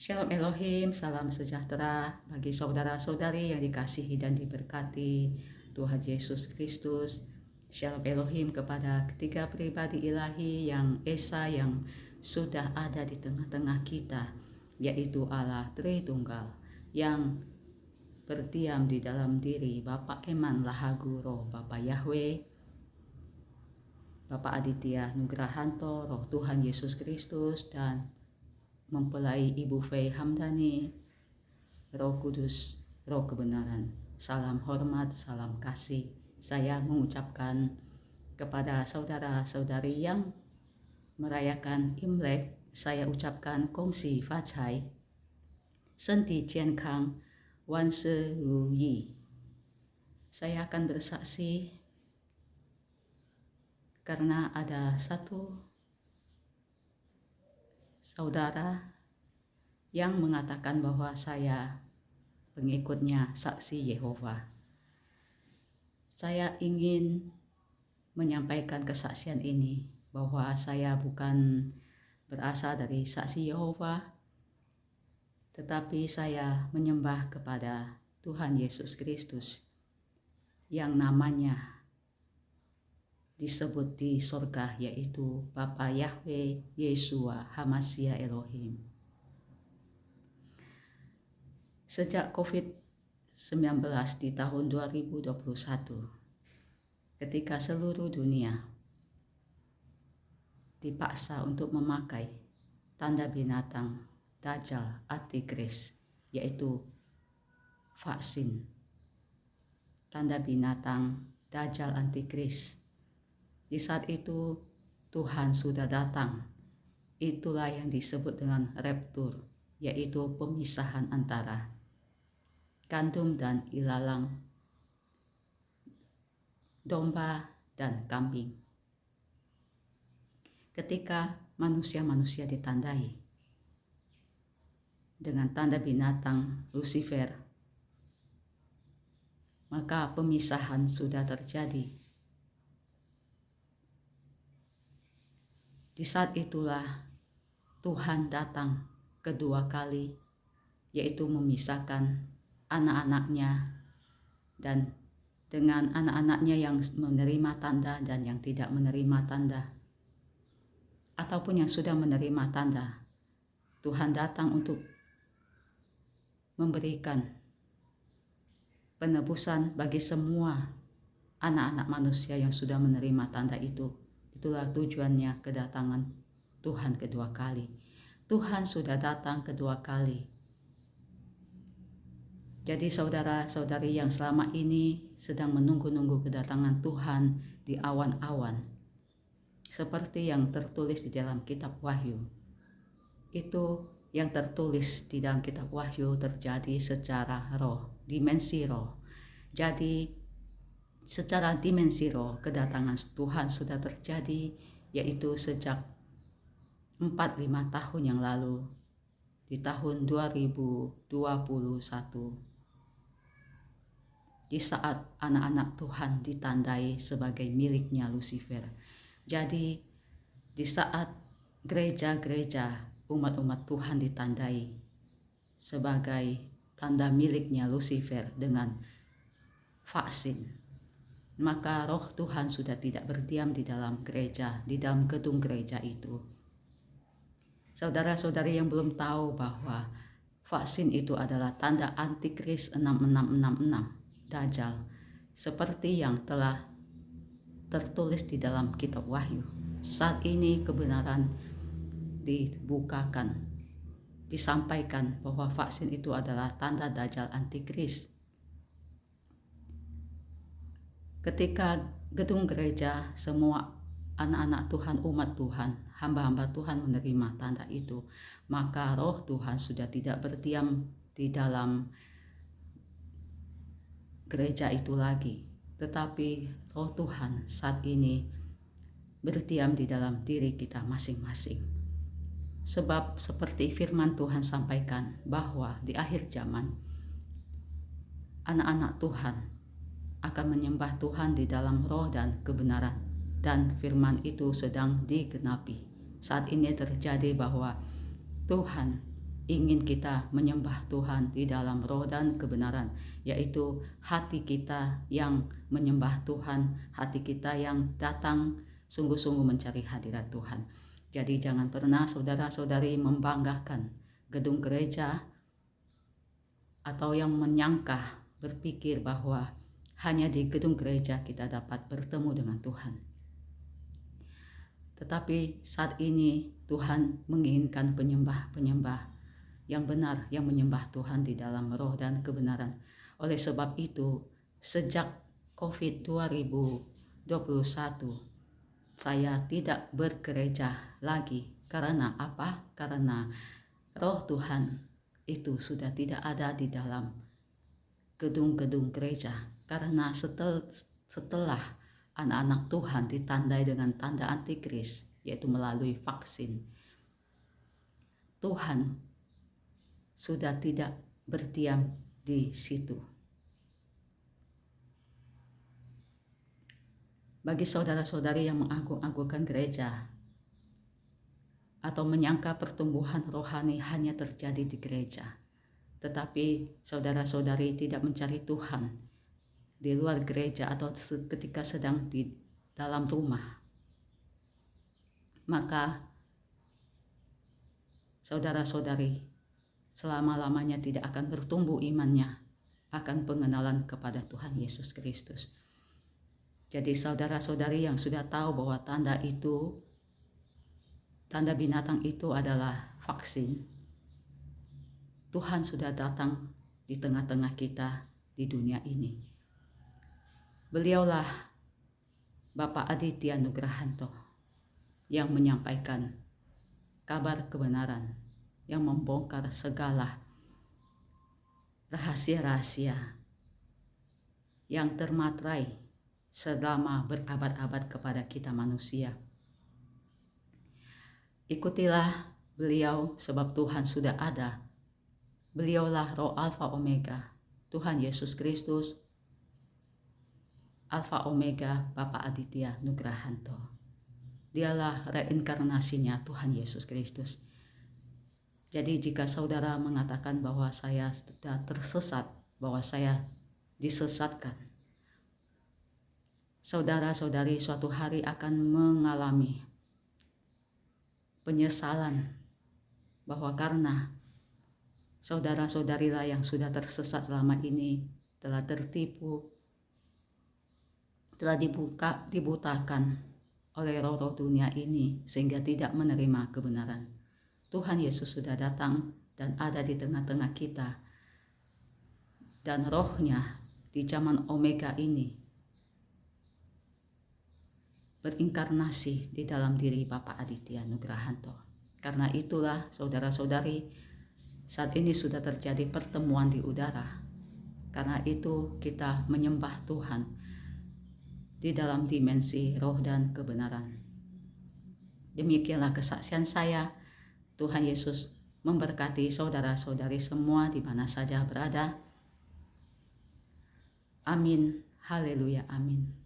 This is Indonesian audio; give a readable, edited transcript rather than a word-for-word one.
Shalom Elohim, salam sejahtera bagi saudara-saudari yang dikasihi dan diberkati Tuhan Yesus Kristus. Shalom Elohim kepada ketiga pribadi ilahi yang esa yang sudah ada di tengah-tengah kita, yaitu Allah Tritunggal yang berdiam di dalam diri Bapa Eman Lahagu Roh Bapa Yahweh, Bapa Aditya Nugrahanto, Roh Tuhan Yesus Kristus, dan mempelai Ibu Fei Hamdani, Roh Kudus, Roh Kebenaran. Salam hormat, salam kasih. Saya mengucapkan kepada saudara-saudari yang merayakan Imlek, saya ucapkan Kongsi Fachai, Senti Kang, Wan Se Ru Yi. Saya akan bersaksi karena ada satu saudara yang mengatakan bahwa saya pengikutnya saksi Yehova. Saya ingin menyampaikan kesaksian ini bahwa saya bukan berasal dari saksi Yehova, tetapi saya menyembah kepada Tuhan Yesus Kristus yang namanya disebut di sorga, yaitu Bapa Yahweh Yeshua Hamashiach Elohim. Sejak COVID-19 di tahun 2021, ketika seluruh dunia dipaksa untuk memakai tanda binatang Dajjal Antikris, yaitu vaksin tanda binatang Dajjal Antikris. Di saat itu Tuhan sudah datang. Itulah yang disebut dengan raptur, yaitu pemisahan antara gandum dan ilalang, domba dan kambing. Ketika manusia-manusia ditandai dengan tanda binatang Lucifer, maka pemisahan sudah terjadi. Di saat itulah Tuhan datang kedua kali, yaitu memisahkan anak-anaknya, dan dengan anak-anaknya yang menerima tanda dan yang tidak menerima tanda, ataupun yang sudah menerima tanda. Tuhan datang untuk memberikan penebusan bagi semua anak-anak manusia yang sudah menerima tanda itu. Itulah tujuannya kedatangan Tuhan kedua kali. Tuhan sudah datang kedua kali. Jadi saudara-saudari yang selama ini sedang menunggu-nunggu kedatangan Tuhan di awan-awan, seperti yang tertulis di dalam kitab Wahyu. Itu yang tertulis di dalam kitab Wahyu terjadi secara roh, dimensi roh. Jadi secara dimensi roh kedatangan Tuhan sudah terjadi, yaitu sejak 4-5 tahun yang lalu, di tahun 2021, di saat anak-anak Tuhan ditandai sebagai miliknya Lucifer. Jadi di saat gereja-gereja umat-umat Tuhan ditandai sebagai tanda miliknya Lucifer dengan vaksin, maka roh Tuhan sudah tidak berdiam di dalam gereja, di dalam gedung gereja itu. Saudara-saudari yang belum tahu bahwa vaksin itu adalah tanda Antikris 6666 Dajjal, seperti yang telah tertulis di dalam kitab Wahyu. Saat ini kebenaran dibukakan, disampaikan bahwa vaksin itu adalah tanda Dajjal Antikris. Ketika gedung gereja, semua anak-anak Tuhan, umat Tuhan, hamba-hamba Tuhan menerima tanda itu, maka roh Tuhan sudah tidak berdiam di dalam gereja itu lagi, tetapi roh Tuhan saat ini berdiam di dalam diri kita masing-masing. Sebab seperti firman Tuhan sampaikan bahwa di akhir zaman anak-anak Tuhan akan menyembah Tuhan di dalam roh dan kebenaran, dan firman itu sedang digenapi. Saat ini terjadi bahwa Tuhan ingin kita menyembah Tuhan di dalam roh dan kebenaran, yaitu hati kita yang menyembah Tuhan, hati kita yang datang sungguh-sungguh mencari hadirat Tuhan. Jadi jangan pernah saudara-saudari membanggakan gedung gereja atau yang menyangka berpikir bahwa hanya di gedung gereja kita dapat bertemu dengan Tuhan. Tetapi saat ini Tuhan menginginkan penyembah-penyembah yang benar, yang menyembah Tuhan di dalam roh dan kebenaran. Oleh sebab itu, sejak COVID 2021, saya tidak bergereja lagi. Karena apa? Karena roh Tuhan itu sudah tidak ada di dalam gedung-gedung gereja. Karena setelah anak-anak Tuhan ditandai dengan tanda antikris, yaitu melalui vaksin, Tuhan sudah tidak berdiam di situ. Bagi saudara-saudari yang mengagung-agungkan gereja atau menyangka pertumbuhan rohani hanya terjadi di gereja, tetapi saudara-saudari tidak mencari Tuhan di luar gereja atau ketika sedang di dalam rumah, maka saudara-saudari selama-lamanya tidak akan bertumbuh imannya akan pengenalan kepada Tuhan Yesus Kristus. Jadi saudara-saudari yang sudah tahu bahwa tanda binatang itu adalah vaksin, Tuhan sudah datang di tengah-tengah kita di dunia ini. Beliaulah Bapak Aditya Nugrahanto yang menyampaikan kabar kebenaran, yang membongkar segala rahasia-rahasia yang termatrai selama berabad-abad kepada kita manusia. Ikutilah beliau sebab Tuhan sudah ada. Beliaulah Roh Alfa Omega, Tuhan Yesus Kristus, Alfa Omega Bapak Aditya Nugrahanto. Dialah reinkarnasinya Tuhan Yesus Kristus. Jadi jika saudara mengatakan bahwa saya sudah tersesat, bahwa saya disesatkan, saudara-saudari suatu hari akan mengalami penyesalan bahwa karena saudara-saudarilah yang sudah tersesat selama ini, telah tertipu, telah dibutakan oleh roh-roh dunia ini sehingga tidak menerima kebenaran. Tuhan Yesus sudah datang dan ada di tengah-tengah kita, dan rohnya di zaman Omega ini berinkarnasi di dalam diri Bapak Aditya Nugrahanto. Karena itulah saudara-saudari, saat ini sudah terjadi pertemuan di udara. Karena itu kita menyembah Tuhan di dalam dimensi roh dan kebenaran. Demikianlah kesaksian saya. Tuhan Yesus memberkati saudara-saudari semua di mana saja berada. Amin. Haleluya. Amin.